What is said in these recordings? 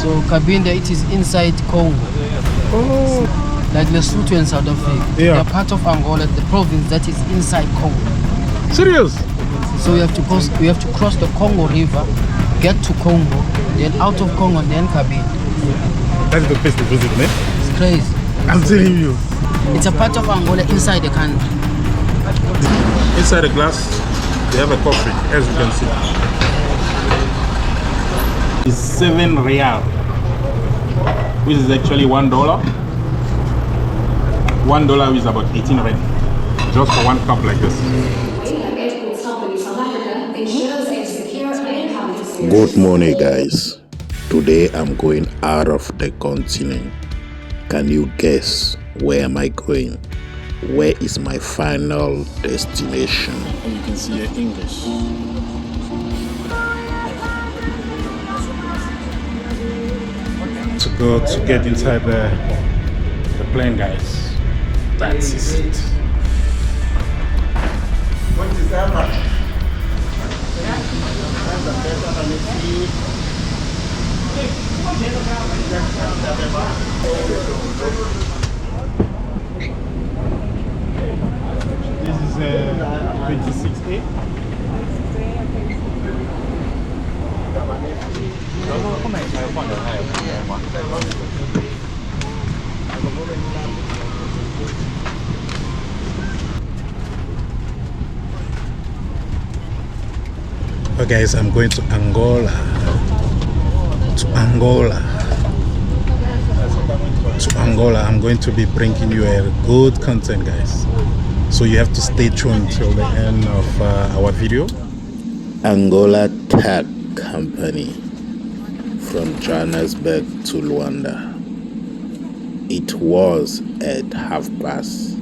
So Cabinda, it is inside Congo. Oh. Like Lesotho and South Africa. Yeah. They are part of Angola, the province that is inside Congo. Serious? So we have to cross the Congo River, get to Congo, then out of Congo, then Cabinda. That's the place to visit, man. It's crazy. I'm telling you. It's a part of Angola inside the country. Inside the glass, they have a coffee, as you can see. It's 7 real, which is actually $1. $1 is about 18 rand, just for one cup like this. Good morning, guys. Today I'm going out of the continent. Can you guess where am I going? Where is my final destination? And you can see your English. To get inside the plane, guys. That's it. What is that? This is 26A. Okay, guys, I'm going to Angola. I'm going to be bringing you a good content, guys. So you have to stay tuned till the end of our video. Angola Tech Company from Johannesburg to Luanda. It was at 2:30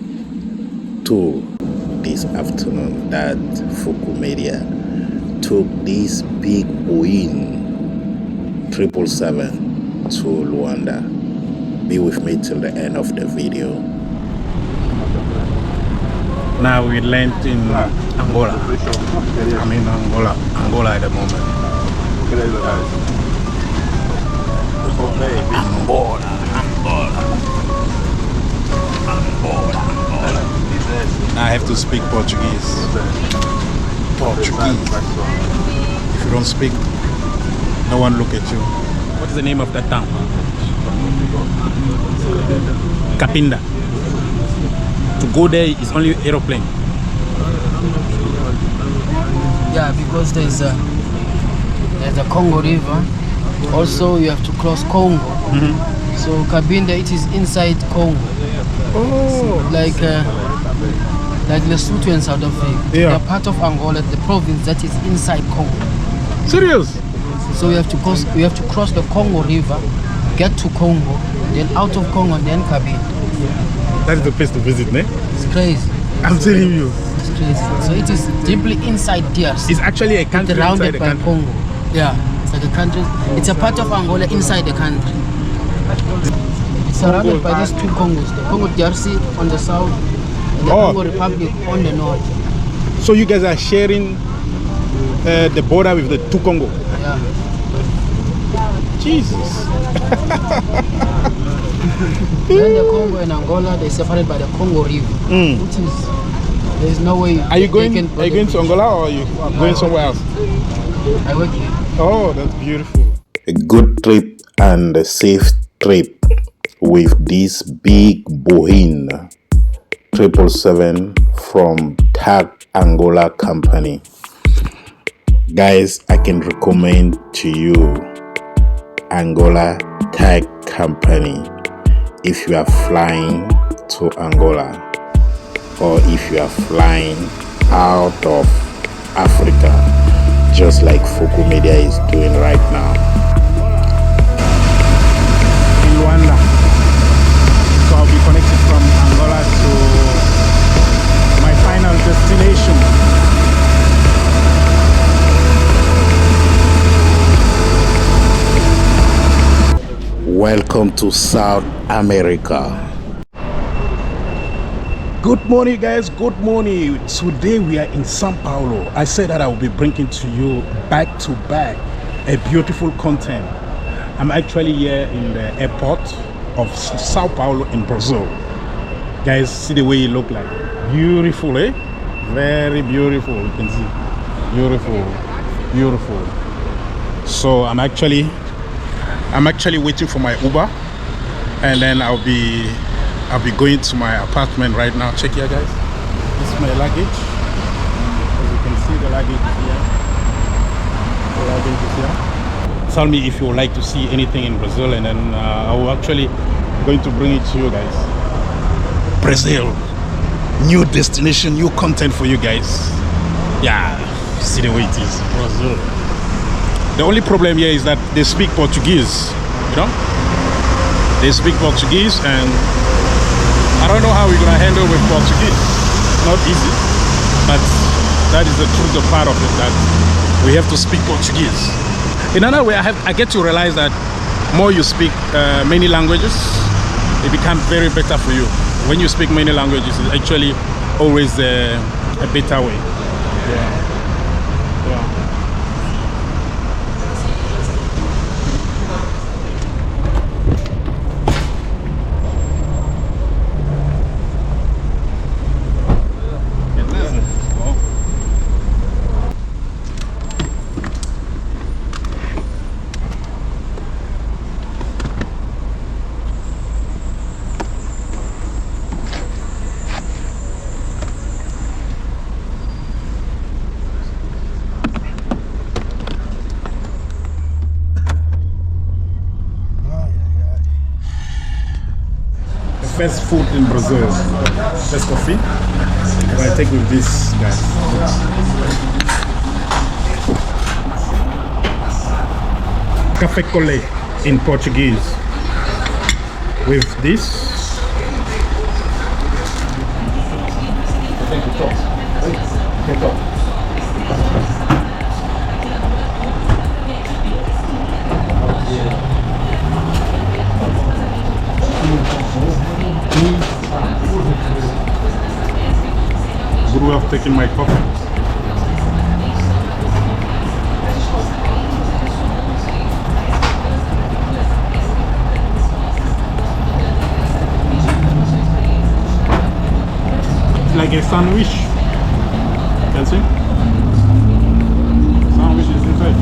this afternoon that Fokou Media took this big Boeing 777 to Luanda. Be with me till the end of the video. Now we land in Angola. I'm in Angola at the moment. Angola. Now I have to speak Portuguese. If you don't speak, no one look at you. What is the name of that town? Cabinda. To go there is only aeroplane. Yeah, because there's a Congo River. Also, you have to cross Congo. So Cabinda, it is inside Congo. Oh, Like Lesotho and South Africa. Yeah. They are part of Angola, the province that is inside Congo. serious? So we have to cross the Congo River, get to Congo, then out of Congo, then Cabinda. That's the place to visit, ne? It's crazy. I'm telling you. It's crazy. So it is deeply inside DRC. It's actually a country inside surrounded the by country. Congo. Yeah, it's like a country. It's a part of Angola inside the country. It's surrounded by these two Congos: the Congo DRC on the south, and the Congo Republic on the north. So you guys are sharing the border with the two Congo. Yeah. Jesus. Then the Congo and Angola, they're separated by the Congo River, which is there's no way. Are you going to Angola or are you going somewhere else? I work here. Oh, that's beautiful. A good trip and a safe trip with this big Boeing 777 from Tech Angola Company. Guys, I can recommend to you Angola Tech Company if you are flying to Angola or if you are flying out of Africa, just like Fokou Media is doing right now. In Luanda. So I'll be connected from Angola to my final destination. Welcome to South America. Good morning, guys. Good morning. Today we are in São Paulo. I said that I will be bringing to you back to back a beautiful content. I'm actually here in the airport of Sao Paulo in Brazil. Guys, see the way it look like. Beautiful, eh? Very beautiful. You can see. Beautiful, beautiful. So I'm actually waiting for my Uber, and then I'll be going to my apartment right now. Check here, guys. This is my luggage. As you can see, the luggage is here. The luggage is here. Tell me if you would like to see anything in Brazil, and then I will actually going to bring it to you guys. Brazil, new destination, new content for you guys. Yeah, see the way it is. Brazil. The only problem here is that they speak Portuguese, you know? They speak Portuguese, and I don't know how we're gonna handle with Portuguese. Not easy, but that is the truth, the part of it, that we have to speak Portuguese. In another way, I get to realize that more you speak many languages, it becomes very better for you. When you speak many languages, it's actually always a better way. Yeah. First food in Brazil. First coffee. I take with this guy. Café colé in Portuguese. With this. Good way of taking my coffee. It's like a sandwich. You can see? Sandwich is inside.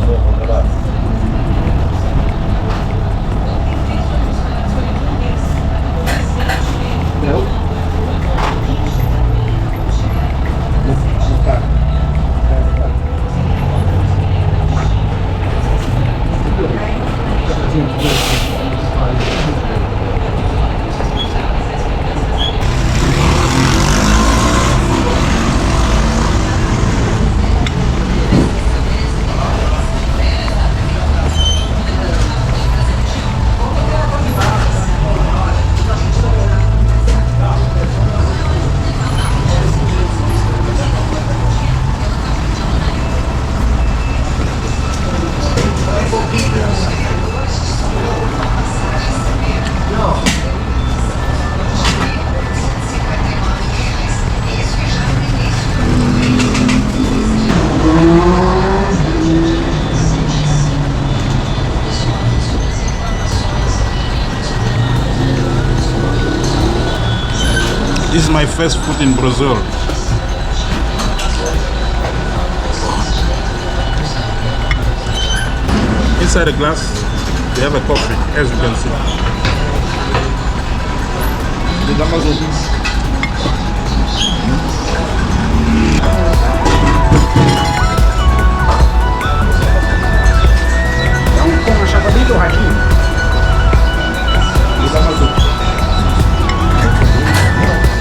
This is my first food in Brazil. Inside the glass, they have a coffee, as you can see.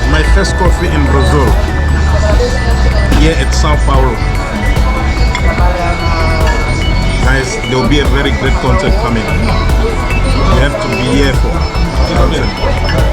My first coffee in Brazil, here at Sao Paulo. Guys, there will be a very great content coming. You have to be here for content.